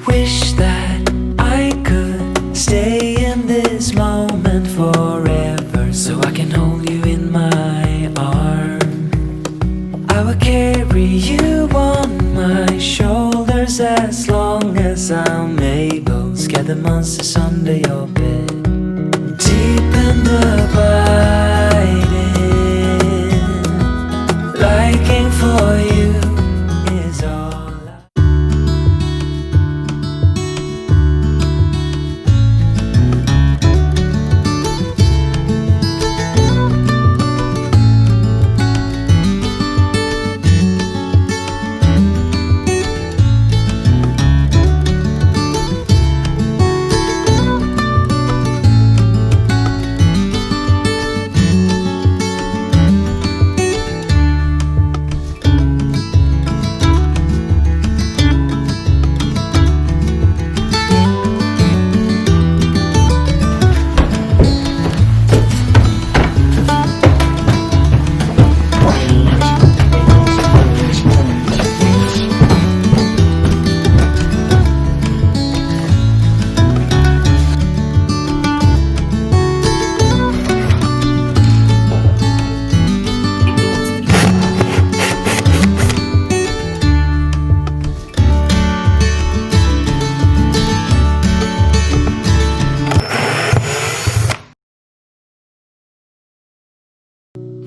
Wish that I could stay in this moment forever, so I can hold you in my arms. I will carry you on my shoulders as long as I'm able. Scare the monsters under your bed. Deep and abiding, liking for you is all.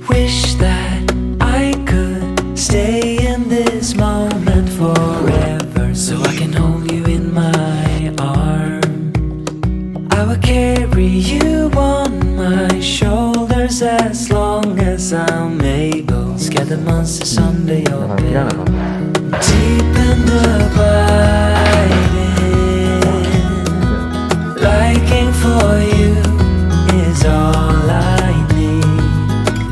Wish that I could stay in this moment forever, so I can hold you in my arms. I will carry you on my shoulders as long as I'm able. Scare the monsters under your bed. Deep and abiding, liking for you is all I need.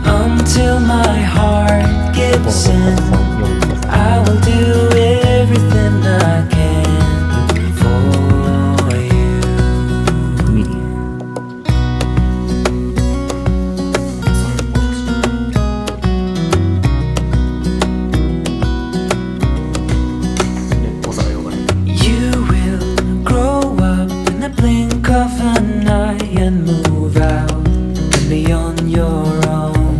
Until my heart gives in, I will do everything I can for you. You will grow up in the blink of an eye and move out and beyond your own.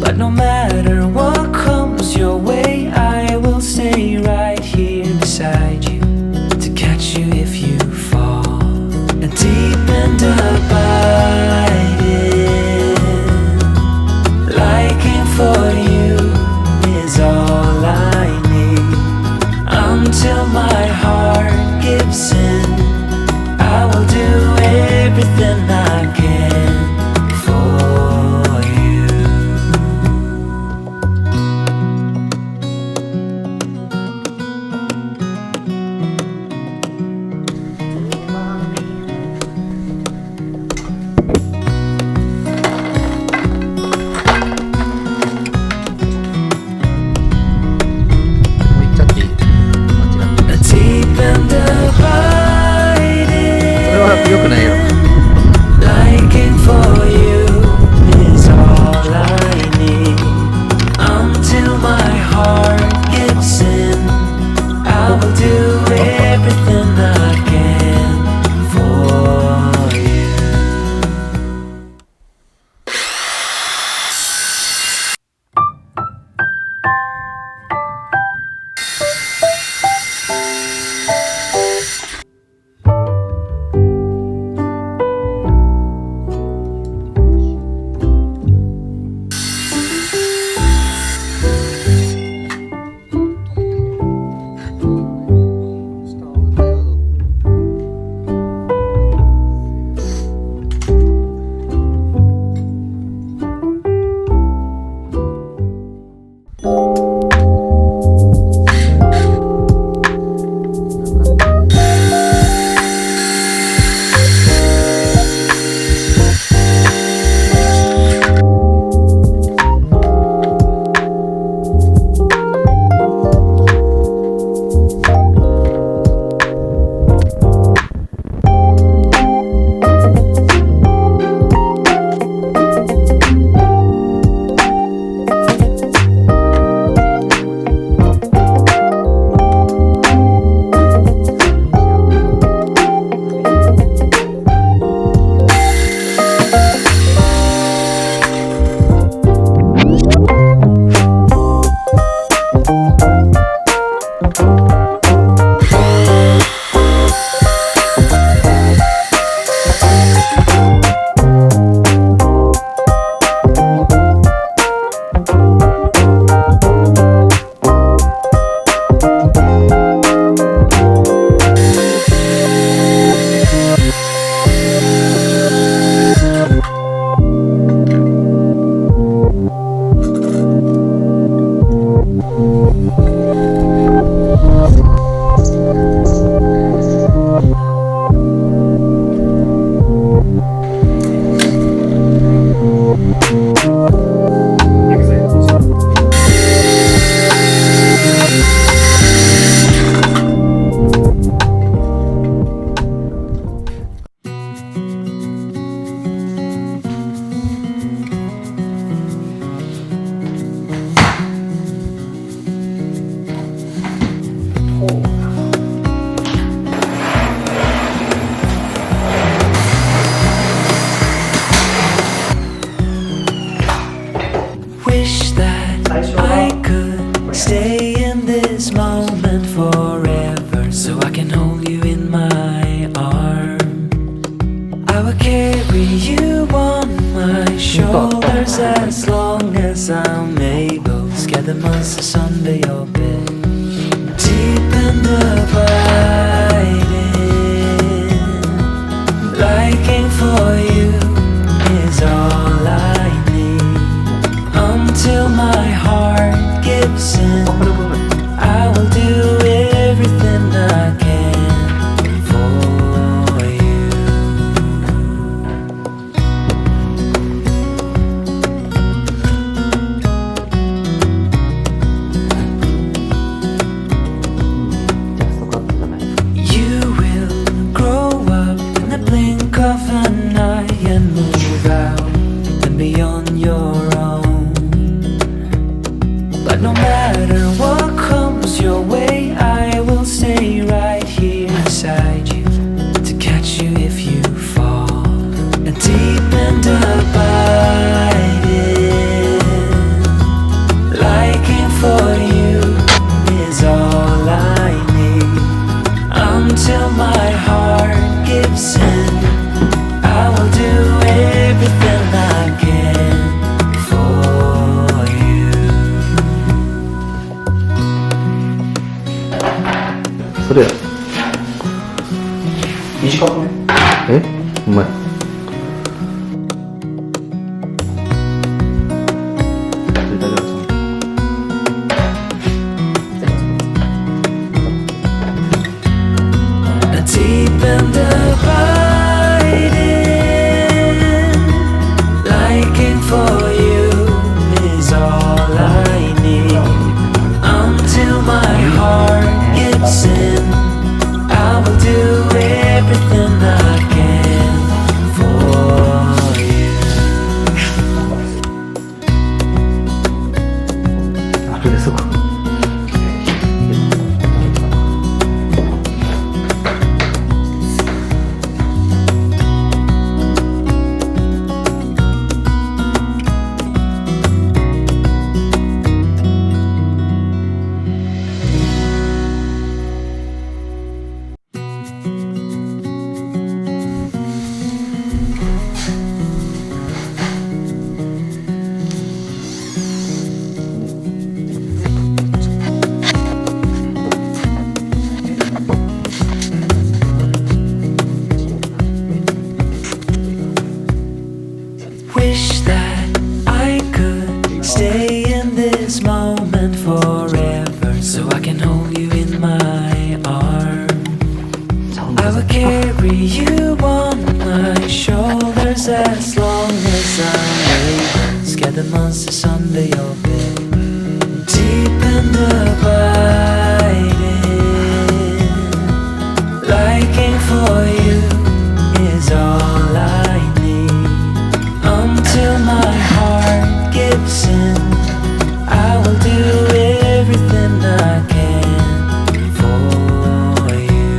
But no matter what comes your way, I will stay right here beside you to catch you if you fall. And deep and abiding, liking for you is all I need. Until my heart gives in, I will do everything I can for you. forever, so I can hold you in my arms. I will carry you on my shoulders as long as I'm able. Scare the monsters under your bed. Deep and abiding, liking for you is all I need. Until my heart gives in, I will do everything I can for you. You will grow up in the blink of an eye and move out and beyond your own. But no matter what comes your way, I will stay right here beside you to catch you if you fall. And deep and abiding, liking for you is all I need. Until my heart gives in, I will do everything I can for you. それや。短くね。え、うまい。Deep and abiding, liking for you is all I need. Until my heart gives in, I will do everything I can for you. あれでそこ。Wish that I could stay in this moment forever, so I can hold you in my arms. I will carry you on my shoulders as long as I'm able. Scare the monsters under your bed. Deep and abiding, liking for you is all I need. Until my heart gives in, I will do everything I can for you.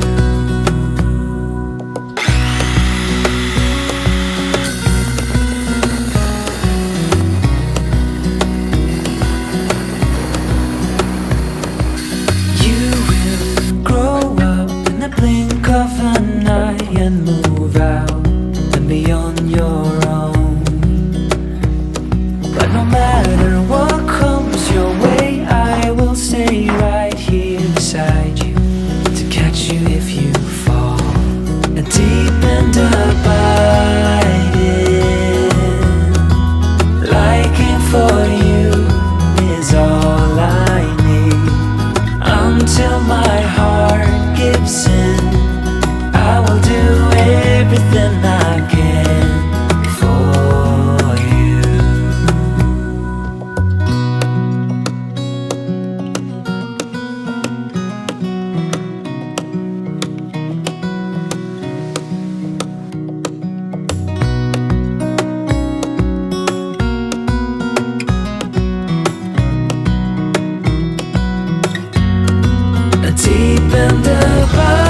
You will grow up in the blink of an eye and move out and beyond your own. But no matter what comes your way, I will stay right here beside you to catch you if you fall. And deep and abiding, liking for you is all I need. Until my heart gives in, I will do everything I can for you. Deep and abiding,